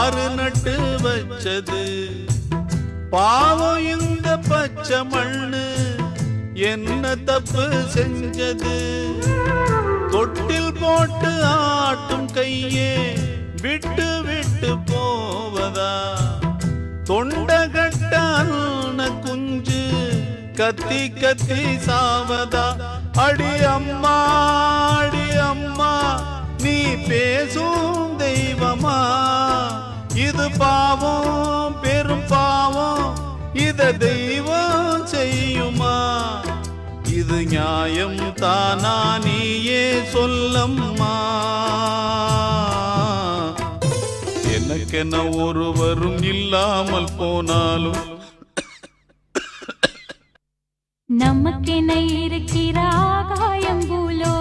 யாரு நட்டு வச்சது பாவம் இந்த பச்சை மண்ணு என்ன தப்பு செஞ்சது தொட்டில் போட்டு ஆட்டும் கையே விட்டு விட்டு போவதா தொண்டகட்டான குஞ்சு கத்தி கத்தி சாவதா அடி அம்மா நீ பேசும் தெய்வமா இது பாவம் பெரும் பாவம் இத தெய்வம் செய்யுமா இது நியாயம் தானா நீயே சொல்லம்மா எனக்கென ஒருவரும் இல்லாமல் போனாலும் நமக்கென இருக்கிற ஆகாயம் பூலோ